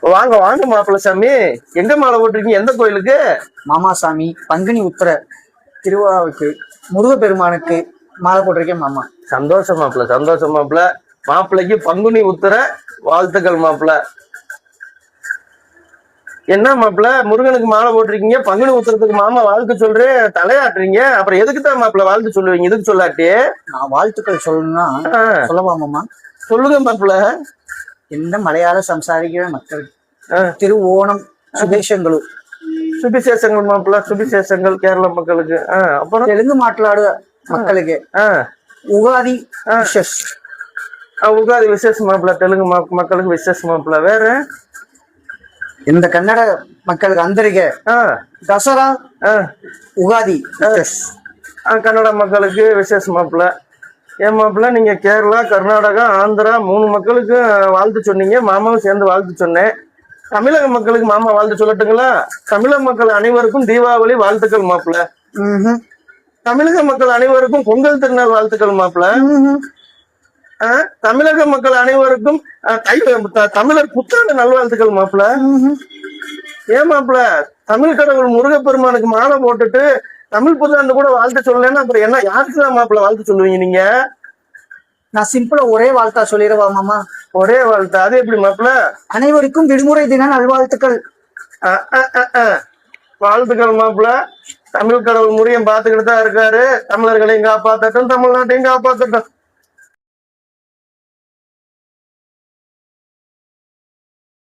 வாங்க வாங்க மாப்பிள்ள சாமி, எங்க மாலை போட்டிருக்கீங்க? எந்த கோயிலுக்கு? மாமா சாமி, பங்குனி உத்திர திருவிழாவுக்கு முருகப்பெருமானுக்கு மாலை போட்டிருக்கேன் மாமா. சந்தோஷம் மாப்பிள்ள, சந்தோஷம் மாப்பிள்ள. மாப்பிள்ளைக்கு பங்குனி உத்திர வாழ்த்துக்கள் மாப்பிள்ள. என்ன மாப்பிள்ள முருகனுக்கு மாலை போட்டிருக்கீங்க, பங்குனி உத்திரத்துக்கு மாமா வாழ்த்து சொல்றேன் தலையாட்டுறீங்க. அப்புறம் எதுக்கு தான் மாப்பிள்ள வாழ்த்து சொல்லுவீங்க? இதுக்கு சொல்லாட்டி நான் வாழ்த்துக்கள் சொல்லணும்னா சொல்லவா மாமா? சொல்லுங்க மாப்பிள்ள. இந்த மலையாள சம்சாரிக்கிற மக்கள் திரு ஓணம் சுபேஷங்களு சுபிசேஷங்கள் மாப்பிள்ள, சுபிசேஷங்கள் கேரள மக்களுக்கு. அப்புறம் தெலுங்கு மாట్లాடு மக்களுக்கு உகாதி விஷஸ். உகாதி விசேஷ மாப்பிள்ள, தெலுங்கு மக்களுக்கு விசேஷ மாப்பிள்ள. வேற இந்த கன்னட மக்களுக்கு அந்தரிக தசரா உகாதி கன்னட மக்களுக்கு விசேஷ மாப்பிள்ள. ஏன் மாப்பிள்ள நீங்க கேரளா, கர்நாடகா, ஆந்திரா 3 மக்களுக்கு வாழ்த்து சொன்னீங்க, மாமாவும் சேர்ந்து வாழ்த்து சொன்னேன். தமிழக மக்களுக்கு மாமா வாழ்த்து சொல்லட்டுங்களா? தமிழக மக்கள் அனைவருக்கும் தீபாவளி வாழ்த்துக்கள் மாப்பிள்ள. தமிழக மக்கள் அனைவருக்கும் பொங்கல் திருநாள் வாழ்த்துக்கள் மாப்பிள்ள. தமிழக மக்கள் அனைவருக்கும் தமிழர் புத்தாண்டு நல்வாழ்த்துக்கள் மாப்பிள்ள. ஏன் மாப்பிள்ள தமிழ் கடவுள் முருகப்பெருமானுக்கு மாலை போட்டுட்டு தமிழ் புத்தாண்டு கூட வாழ்த்து சொல்லலன்னா அப்புறம் என்ன யாருக்குதான் மாப்பிள்ள வாழ்த்து சொல்லுவீங்க நீங்க? நான் சிம்பிளா ஒரே வாழ்த்தா சொல்லிடுவா மாமா? ஒரே வாழ்த்து, அது எப்படி மாப்பிள்ள? அனைவருக்கும் விடுமுறை தின நல்வாழ்த்துக்கள். வாழ்த்துக்கள் மாப்பிள்ள. தமிழ் கடவுள் முருகன் பாத்துக்கிட்டு தான் இருக்காரு. தமிழர்களையும் காப்பாத்தட்டும், தமிழ்நாட்டையும் காப்பாத்தட்டும்.